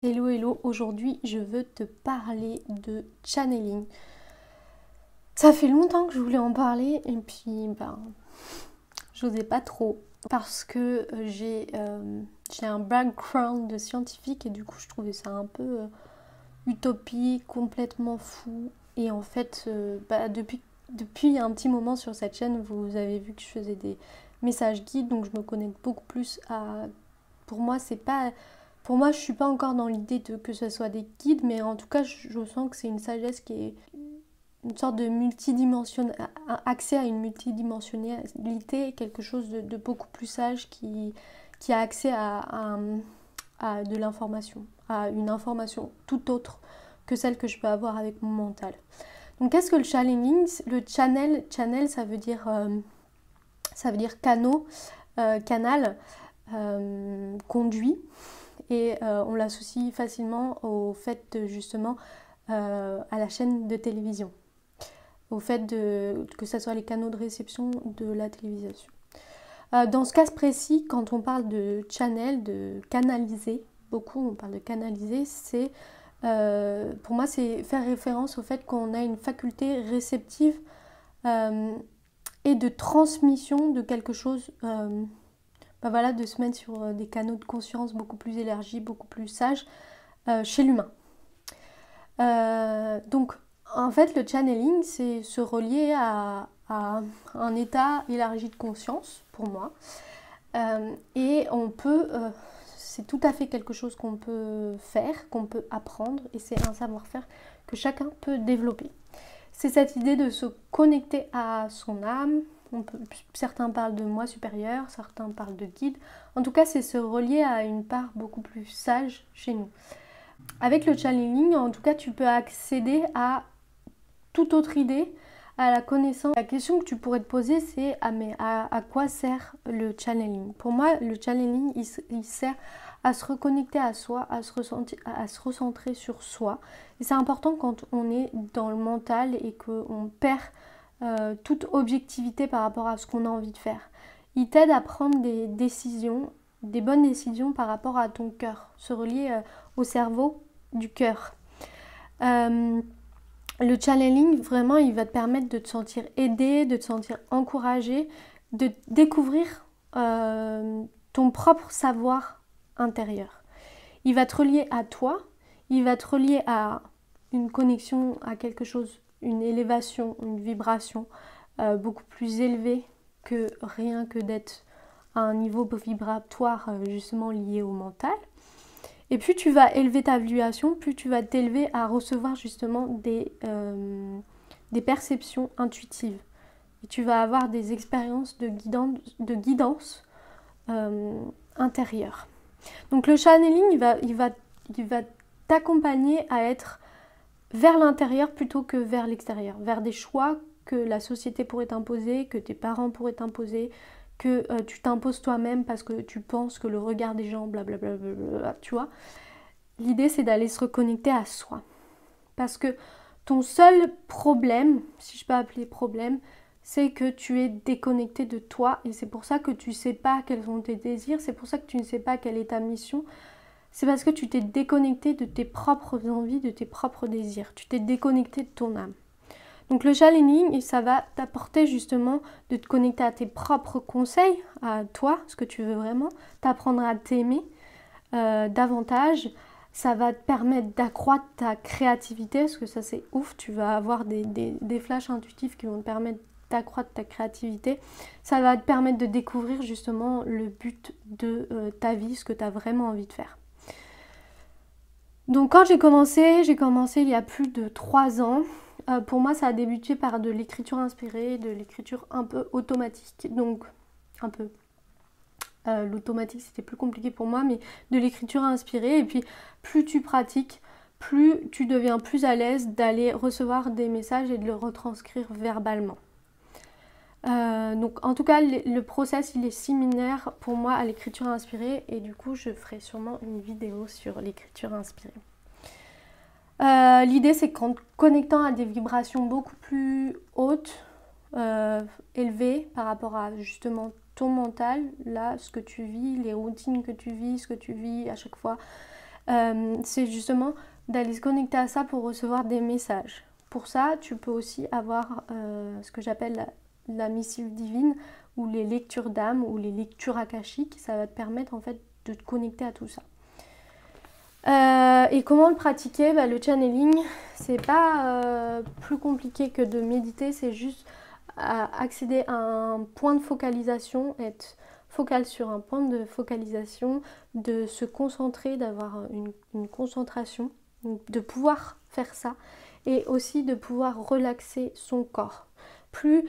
Hello hello, aujourd'hui je veux te parler de channeling. Ça fait longtemps que je voulais en parler et puis j'osais pas trop parce que j'ai un background de scientifique et du coup je trouvais ça un peu utopique, complètement fou. Et en fait, depuis un petit moment sur cette chaîne, vous avez vu que je faisais des messages guides, donc je me connecte beaucoup plus à... Pour moi, c'est pas... Pour moi, je suis pas encore dans l'idée de que ce soit des guides, mais en tout cas, je sens que c'est une sagesse qui est une sorte de accès à une multidimensionnalité, quelque chose de beaucoup plus sage qui a accès à de l'information, à une information tout autre que celle que je peux avoir avec mon mental. Donc qu'est-ce que le channeling? Le channel ça veut dire canot, canal, conduit, et on l'associe facilement au fait de, justement à la chaîne de télévision, au fait que ce soit les canaux de réception de la télévision. Dans ce cas précis, quand on parle de channel, de canaliser, beaucoup on parle de canaliser, c'est pour moi c'est faire référence au fait qu'on a une faculté réceptive et de transmission de quelque chose, de se mettre sur des canaux de conscience beaucoup plus élargis, beaucoup plus sages chez l'humain. Donc en fait le channeling c'est se relier à un état élargi de conscience pour moi, et on peut c'est tout à fait quelque chose qu'on peut faire, qu'on peut apprendre, et c'est un savoir-faire que chacun peut développer. C'est cette idée de se connecter à son âme. Certains parlent de moi supérieur, certains parlent de guide. En tout cas, c'est se relier à une part beaucoup plus sage chez nous. Avec le channeling, en tout cas, tu peux accéder à toute autre idée, à la connaissance. La question que tu pourrais te poser, c'est à quoi sert le channeling? Pour moi, le channeling, il sert à se reconnecter à soi, à se recentrer sur soi. Et c'est important quand on est dans le mental et qu'on perd toute objectivité par rapport à ce qu'on a envie de faire. Il t'aide à prendre des décisions, des bonnes décisions par rapport à ton cœur, se relier au cerveau du cœur. Le channeling, vraiment, il va te permettre de te sentir aidé, de te sentir encouragé, de découvrir ton propre savoir intérieur. Il va te relier à toi, il va te relier à une connexion à quelque chose, une élévation, une vibration beaucoup plus élevée que rien que d'être à un niveau vibratoire justement lié au mental. Et plus tu vas élever ta vibration, plus tu vas t'élever à recevoir justement des perceptions intuitives. Et tu vas avoir des expériences de guidance intérieure. Donc le channeling, il va t'accompagner à être vers l'intérieur plutôt que vers l'extérieur, vers des choix que la société pourrait t'imposer, que tes parents pourraient t'imposer, que tu t'imposes toi-même parce que tu penses que le regard des gens, blablabla, tu vois. L'idée, c'est d'aller se reconnecter à soi. Parce que ton seul problème, si je peux appeler problème, c'est que tu es déconnecté de toi, et c'est pour ça que tu ne sais pas quels sont tes désirs, c'est pour ça que tu ne sais pas quelle est ta mission. C'est parce que tu t'es déconnecté de tes propres envies, de tes propres désirs. Tu t'es déconnecté de ton âme. Donc le channeling, ça va t'apporter justement de te connecter à tes propres conseils, à toi, ce que tu veux vraiment, t'apprendre à t'aimer davantage. Ça va te permettre d'accroître ta créativité, parce que ça c'est ouf, tu vas avoir des flashs intuitifs qui vont te permettre d'accroître ta créativité. Ça va te permettre de découvrir justement le but de ta vie, ce que tu as vraiment envie de faire. Donc quand j'ai commencé il y a plus de 3 ans. Pour moi, ça a débuté par de l'écriture inspirée, de l'écriture un peu automatique. Donc, un peu. L'automatique, c'était plus compliqué pour moi, mais de l'écriture inspirée. Et puis, plus tu pratiques, plus tu deviens plus à l'aise d'aller recevoir des messages et de le retranscrire verbalement. Donc, en tout cas, le process, il est similaire pour moi à l'écriture inspirée. Et du coup, je ferai sûrement une vidéo sur l'écriture inspirée. L'idée, c'est qu'en te connectant à des vibrations beaucoup plus hautes, élevées par rapport à justement ton mental, là, ce que tu vis, les routines que tu vis, ce que tu vis à chaque fois, c'est justement d'aller se connecter à ça pour recevoir des messages. Pour ça, tu peux aussi avoir ce que j'appelle la missive divine ou les lectures d'âme ou les lectures akashiques. Ça va te permettre en fait de te connecter à tout ça. Et comment le pratiquer? Le channeling, c'est pas plus compliqué que de méditer, c'est juste accéder à un point de focalisation, être focal sur un point de focalisation, de se concentrer, d'avoir une concentration, de pouvoir faire ça et aussi de pouvoir relaxer son corps. Plus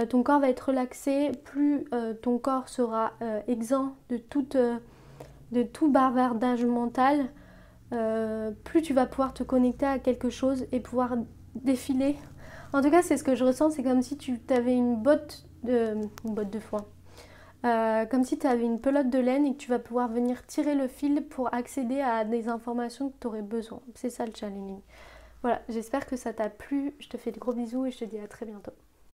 ton corps va être relaxé, plus ton corps sera exempt de tout bavardage mental, plus tu vas pouvoir te connecter à quelque chose et pouvoir défiler. En tout cas, c'est ce que je ressens, c'est comme si tu avais une botte de foin. Comme si tu avais une pelote de laine et que tu vas pouvoir venir tirer le fil pour accéder à des informations que tu aurais besoin. C'est ça le channeling. Voilà, j'espère que ça t'a plu. Je te fais de gros bisous et je te dis à très bientôt.